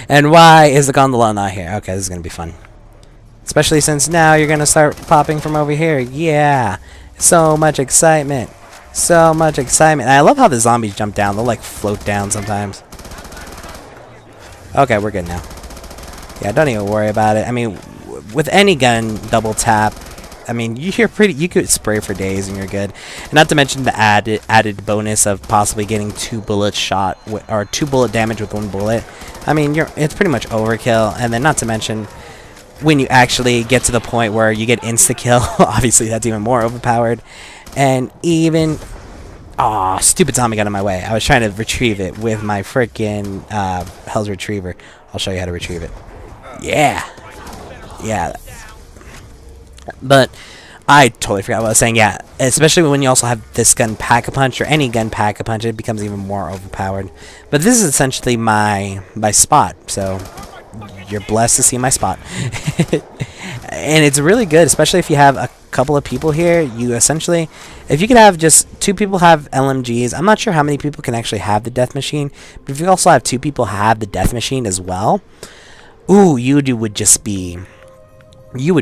And why is the gondola not here? Okay, this is gonna be fun. Especially since now you're gonna start popping from over here. Yeah. So much excitement. So much excitement. And I love how the zombies jump down. They'll like float down sometimes. Okay, we're good now. Yeah, don't even worry about it. I mean, with any gun double tap, I mean, you could spray for days and you're good. And not to mention the added bonus of possibly getting 2 bullet shot or 2 bullet damage with 1 bullet. I mean, it's pretty much overkill. And then not to mention when you actually get to the point where you get insta kill, obviously that's even more overpowered. And even aw, stupid zombie got in my way. I was trying to retrieve it with my freaking Hell's Retriever. I'll show you how to retrieve it. Yeah. Yeah. But I totally forgot what I was saying. Yeah, especially when you also have this gun Pack-a-Punch or any gun Pack-a-Punch, it becomes even more overpowered. But this is essentially my spot, so you're blessed to see my spot. And it's really good, especially if you have a couple of people here. You essentially, if you could have just 2 people have LMGs, I'm not sure how many people can actually have the death machine, but if you also have 2 people have the death machine as well, ooh, you would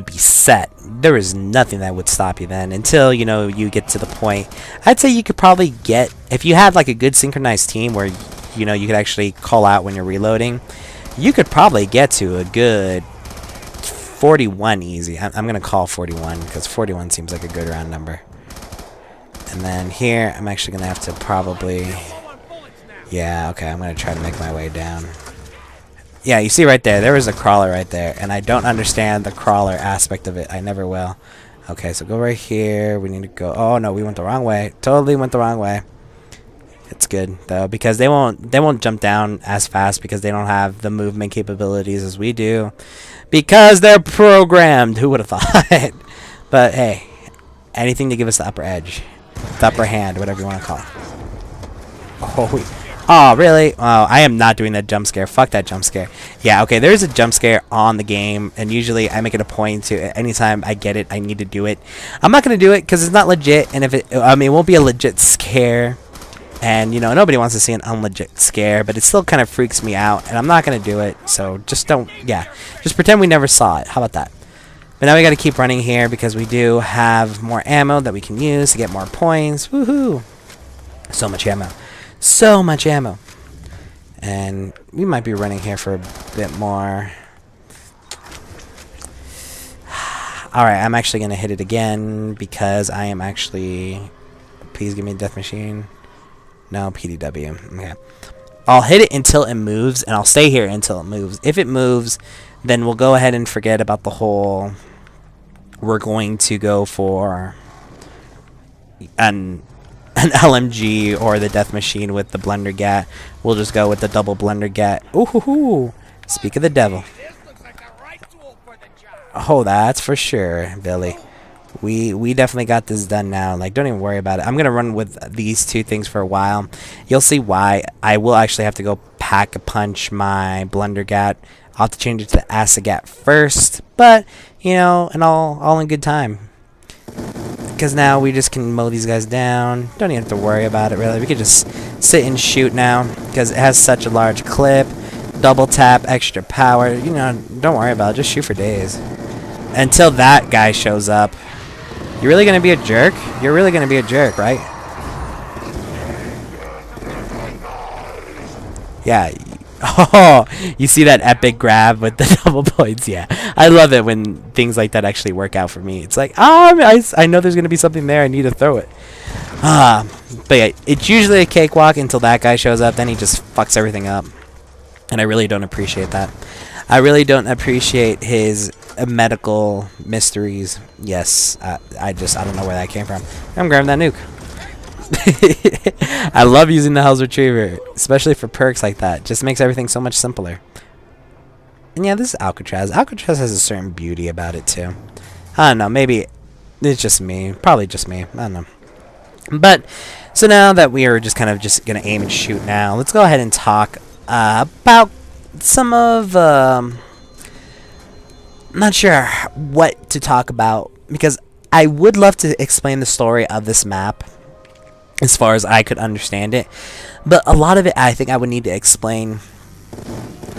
be set. There is nothing that would stop you then until, you know, you get to the point. I'd say you could probably get, if you had like a good synchronized team where, you know, you could actually call out when you're reloading, you could probably get to a good 41 easy. I'm going to call 41 because 41 seems like a good round number. And then here, I'm actually going to have to probably, yeah, okay, I'm going to try to make my way down. Yeah, you see right there was a crawler right there, and I don't understand the crawler aspect of it. I never will. Okay, so go right here. We need to go. Oh no, we went the wrong way. Totally went the wrong way. It's good though because they won't jump down as fast because they don't have the movement capabilities as we do. Because they're programmed. Who would have thought? But hey, anything to give us the upper edge, the upper hand, whatever you want to call it. Oh, really? Oh, I am not doing that jump scare. Fuck that jump scare. Yeah, okay, there's a jump scare on the game, and usually I make it a point to, anytime I get it, I need to do it. I'm not going to do it because it's not legit, and if it, I mean, it won't be a legit scare, and, you know, nobody wants to see an unlegit scare, but it still kind of freaks me out, and I'm not going to do it, so just don't, yeah, just pretend we never saw it. How about that? But now we got to keep running here because we do have more ammo that we can use to get more points. Woohoo! So much ammo. So much ammo. And we might be running here for a bit more. Alright, I'm actually going to hit it again because I am actually... Please give me a death machine. No, PDW. Okay. I'll hit it until it moves, and I'll stay here until it moves. If it moves, then we'll go ahead and forget about the whole... We're going to go for... an LMG or the death machine with the blender gat. We'll just go with the double blender gat. Ooh hoo hoo. Speak of the devil. Oh, that's for sure, Billy. We definitely got this done now. Like, don't even worry about it. I'm gonna run with these 2 things for a while. You'll see why. I will actually have to go Pack-a-Punch my blender gat. I'll have to change it to the acid gat first, but you know, and all in good time. Because now we just can mow these guys down. Don't even have to worry about it, really. We could just sit and shoot now because it has such a large clip. Double tap, extra power. You know, don't worry about it. Just shoot for days. Until that guy shows up. You're really going to be a jerk? You're really going to be a jerk, right? Yeah. Oh, you see that epic grab with the double points? Yeah, I love it when things like that actually work out for me. It's like, I know there's going to be something there. I need to throw it. But yeah, it's usually a cakewalk until that guy shows up. Then he just fucks everything up. And I really don't appreciate that. I really don't appreciate his medical mysteries. Yes, I don't know where that came from. I'm grabbing that nuke. I love using the Hell's Retriever, especially for perks like that. Just makes everything so much simpler. And yeah, this is Alcatraz. Alcatraz has a certain beauty about it too. I don't know, maybe it's just me. Probably just me. I don't know. But, so now that we are just kind of just going to aim and shoot now, let's go ahead and talk about some of... I'm not sure what to talk about, because I would love to explain the story of this map as far as I could understand it, but a lot of it I think I would need to explain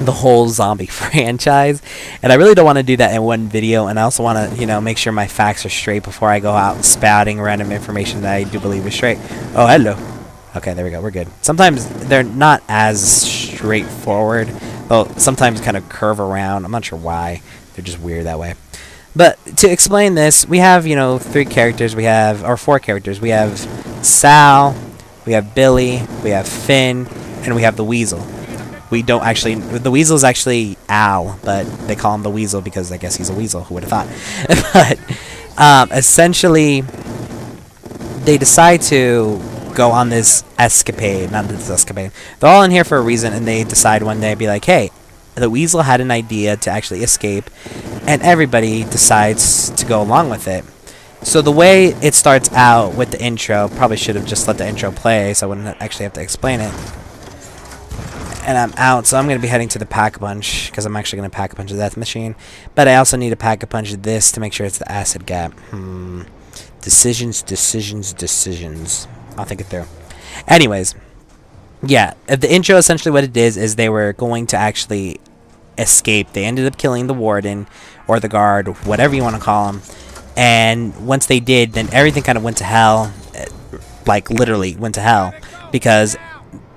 the whole zombie franchise, and I really don't want to do that in one video. And I also want to, make sure my facts are straight before I go out spouting random information that I do believe is straight. Oh, hello. Okay, there we go. We're good. Sometimes they're not as straightforward. They'll sometimes kind of curve around. I'm not sure why. They're just weird that way. But to explain this, we have, 3 characters. Or 4 characters. We have Sal, we have Billy, we have Finn, and we have the Weasel. We don't actually... The Weasel is actually Al, but they call him the Weasel because I guess he's a weasel. Who would have thought? But essentially, they decide to go on this escapade. Not this escapade. They're all in here for a reason, and they decide one day, be like, hey, the Weasel had an idea to actually escape, and everybody decides to go along with it. So the way it starts out with the intro, probably should have just let the intro play so I wouldn't actually have to explain it. And I'm out, so I'm going to be heading to the Pack-a-Punch, because I'm actually going to Pack-a-Punch the Death Machine. But I also need to Pack-a-Punch this to make sure it's the Acid Gap. Decisions. I'll think it through. Anyways, yeah, the intro, essentially what it is they were going to actually escape. They ended up killing the warden, or the guard, whatever you want to call him. And once they did, then everything kind of went to hell. Like, literally went to hell. Because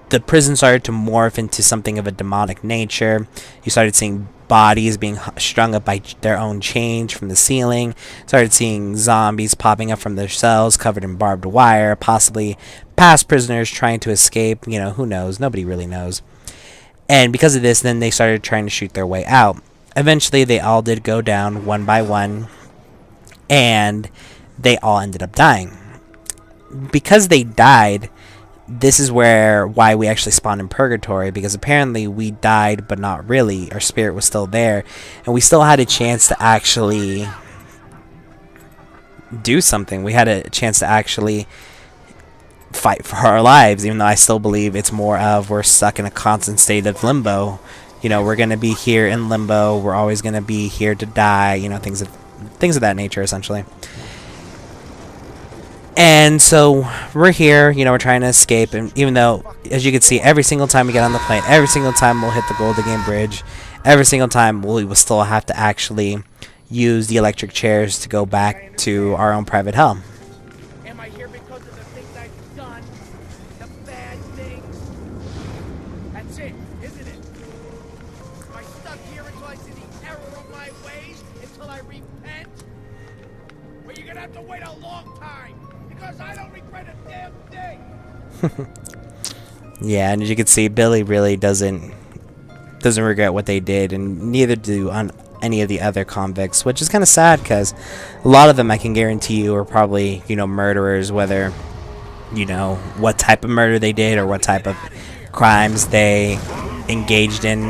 the prison started to morph into something of a demonic nature. You started seeing bodies being strung up by their own chains from the ceiling. Started seeing zombies popping up from their cells covered in barbed wire. Possibly past prisoners trying to escape. Who knows? Nobody really knows. And because of this, then they started trying to shoot their way out. Eventually, they all did go down one by one. And they all ended up dying. Because they died, this is why we actually spawned in Purgatory, because apparently we died, but not really. Our spirit was still there, and we still had a chance to actually do something. We had a chance to actually fight for our lives, even though I still believe it's more of we're stuck in a constant state of limbo. We're going to be here in limbo. We're always going to be here to die, things of that nature, essentially. And so we're here, we're trying to escape, and even though, as you can see, every single time we get on the plane, every single time we'll hit the Golden Gate Bridge, every single time we will still have to actually use the electric chairs to go back to our own private hell. Am I here because of the things I've done? The bad things? That's it, isn't it? Am I stuck here until I see the error of my ways? Until I repent? Well, you're gonna have to wait a long time. Because I don't regret a damn thing. Yeah, and as you can see, Billy really doesn't regret what they did, and neither do any of the other convicts, which is kind of sad because a lot of them, I can guarantee you, are probably, murderers, whether, what type of murder they did or what type of crimes they engaged in.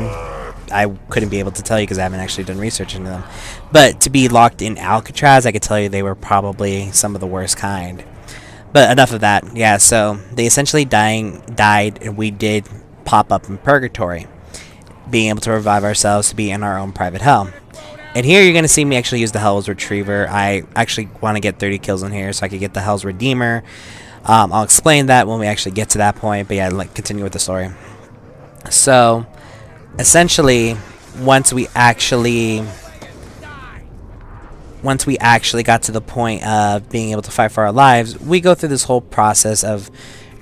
I couldn't be able to tell you because I haven't actually done research into them. But to be locked in Alcatraz, I could tell you they were probably some of the worst kind. But enough of that. Yeah, so they essentially died, and we did pop up in Purgatory, being able to revive ourselves to be in our own private hell. And here you're going to see me actually use the Hell's Retriever. I actually want to get 30 kills in here so I could get the Hell's Redeemer. I'll explain that when we actually get to that point. But yeah, continue with the story. So essentially, once we actually got to the point of being able to fight for our lives, we go through this whole process of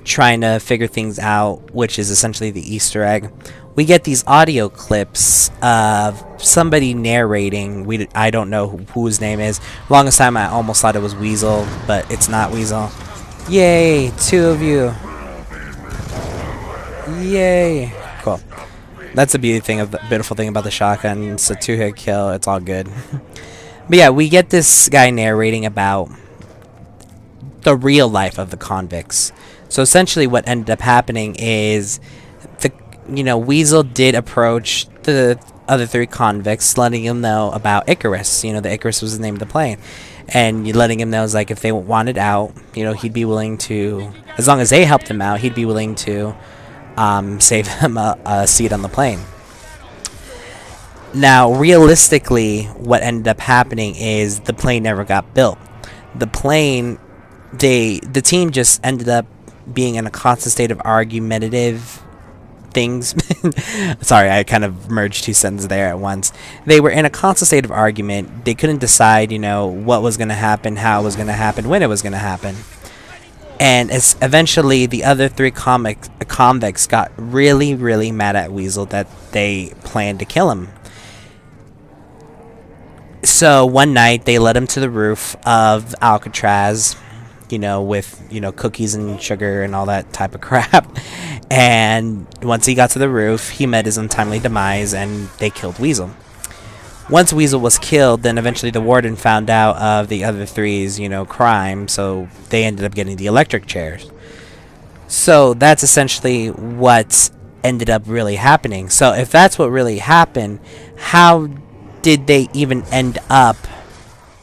trying to figure things out, which is essentially the Easter egg. We get these audio clips of somebody narrating. I don't know who his name is. Longest time I almost thought it was Weasel, but it's not Weasel. Yay, 2 of you. Yay. Cool. That's the beautiful thing about the shotgun. It's a 2-hit kill. It's all good. But yeah, we get this guy narrating about the real life of the convicts. So essentially what ended up happening is Weasel did approach the other 3 convicts, letting them know about Icarus. The Icarus was the name of the plane. And letting him know, like, if they wanted out, he'd be willing to, as long as they helped him out, he'd be willing to save him a seat on the plane. Now, realistically, what ended up happening is the plane never got built. The team just ended up being in a constant state of argumentative things. Sorry, I kind of merged two sentences there at once. They were in a constant state of argument. They couldn't decide, what was going to happen, how it was going to happen, when it was going to happen. And eventually, the other three convicts got really, really mad at Weasel that they planned to kill him. So one night, they led him to the roof of Alcatraz, with, cookies and sugar and all that type of crap. And once he got to the roof, he met his untimely demise, and they killed Weasel. Once Weasel was killed, then eventually the warden found out of the other three's, crime, so they ended up getting the electric chairs. So that's essentially what ended up really happening. So if that's what really happened, how did they even end up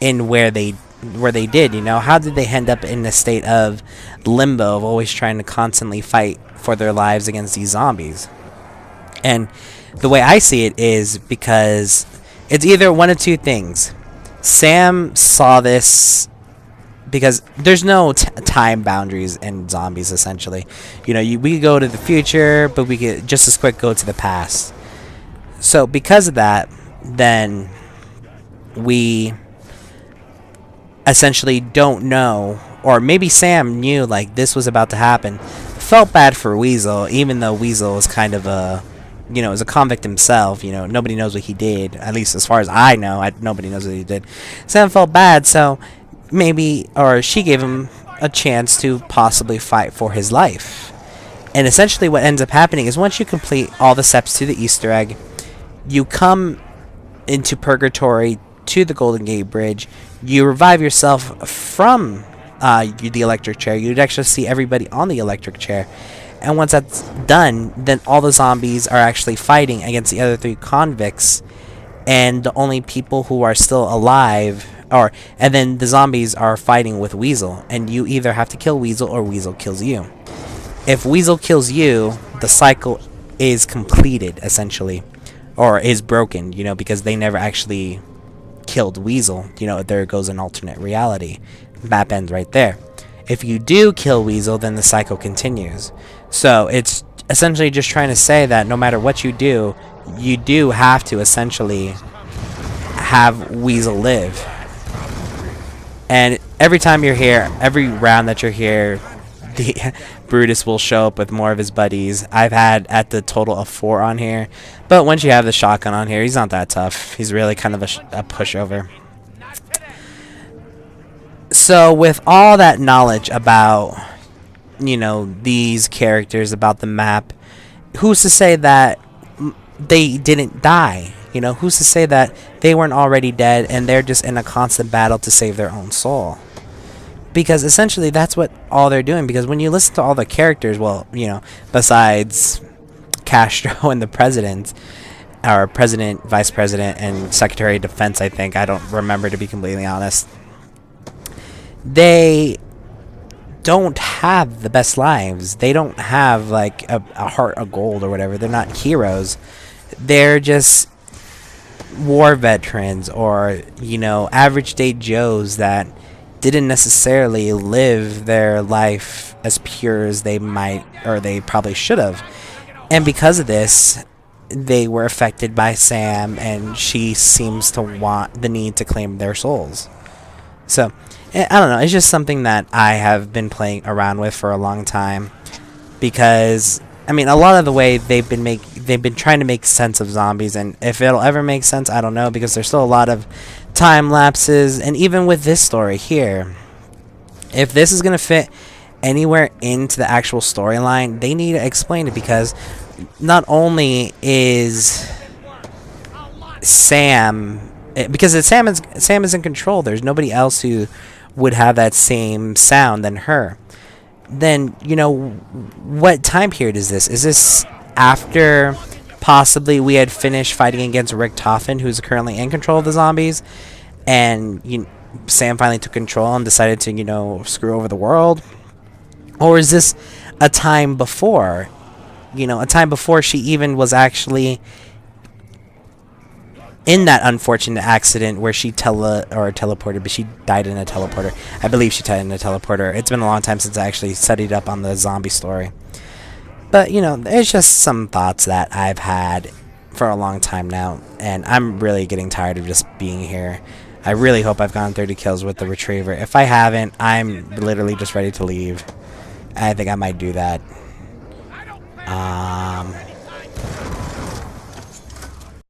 in where they did? How did they end up in a state of limbo of always trying to constantly fight for their lives against these zombies? And the way I see it is because it's either one of two things. Sam saw this because there's no time boundaries in zombies, essentially. We could go to the future, but we could just as quick go to the past. So because of that, then we essentially don't know, or maybe Sam knew like this was about to happen. Felt bad for Weasel, even though Weasel was kind of a is a convict himself. Nobody knows what he did, at least as far as I know. Nobody knows what he did. Sam felt bad, so maybe, or she gave him a chance to possibly fight for his life. And essentially what ends up happening is once you complete all the steps to the Easter egg, you come into Purgatory to the Golden Gate Bridge, you revive yourself from the electric chair. You'd actually see everybody on the electric chair. And once that's done, then all the zombies are actually fighting against the other three convicts, and the only people who are still alive and then the zombies are fighting with Weasel, and you either have to kill Weasel or Weasel kills you. If Weasel kills you, the cycle is completed, essentially, or is broken, because they never actually killed Weasel. There goes an alternate reality. Map ends right there. If you do kill Weasel, then the cycle continues. So it's essentially just trying to say that no matter what you do have to essentially have Weasel live. And every time you're here, every round that you're here, the Brutus will show up with more of his buddies. I've had at the total of 4 on here. But once you have the shotgun on here, he's not that tough. He's really kind of a pushover. So with all that knowledge about, these characters, about the map, who's to say that they didn't die? Who's to say that they weren't already dead and they're just in a constant battle to save their own soul? Because essentially that's what all they're doing. Because when you listen to all the characters, well, besides Castro and the president, or president, vice president, and secretary of defense, I think. I don't remember, to be completely honest. They don't have the best lives. They don't have like a heart of gold or whatever. They're not heroes. They're just war veterans, or average day Joes that didn't necessarily live their life as pure as they might, or they probably should have. And because of this, they were affected by Sam, and she seems to want the need to claim their souls. So I don't know, it's just something that I have been playing around with for a long time, because I mean, a lot of the way they've been trying to make sense of zombies, and if it'll ever make sense, I don't know, because there's still a lot of time lapses. And even with this story here, if this is going to fit anywhere into the actual storyline, they need to explain it, because not only is Sam, because Sam is in control, there's nobody else who would have that same sound than her. Then, what time period is this? Is this after possibly we had finished fighting against Rick Toffin, who's currently in control of the zombies, and Sam finally took control and decided to, screw over the world? Or is this a time before? A time before she even was actually in that unfortunate accident where she teleported, but she died in a teleporter. I believe she died in a teleporter. It's been a long time since I actually studied up on the zombie story. But, you know, it's just some thoughts that I've had for a long time now, and I'm really getting tired of just being here. I really hope I've gotten 30 kills with the Retriever. If I haven't, I'm literally just ready to leave. I think I might do that.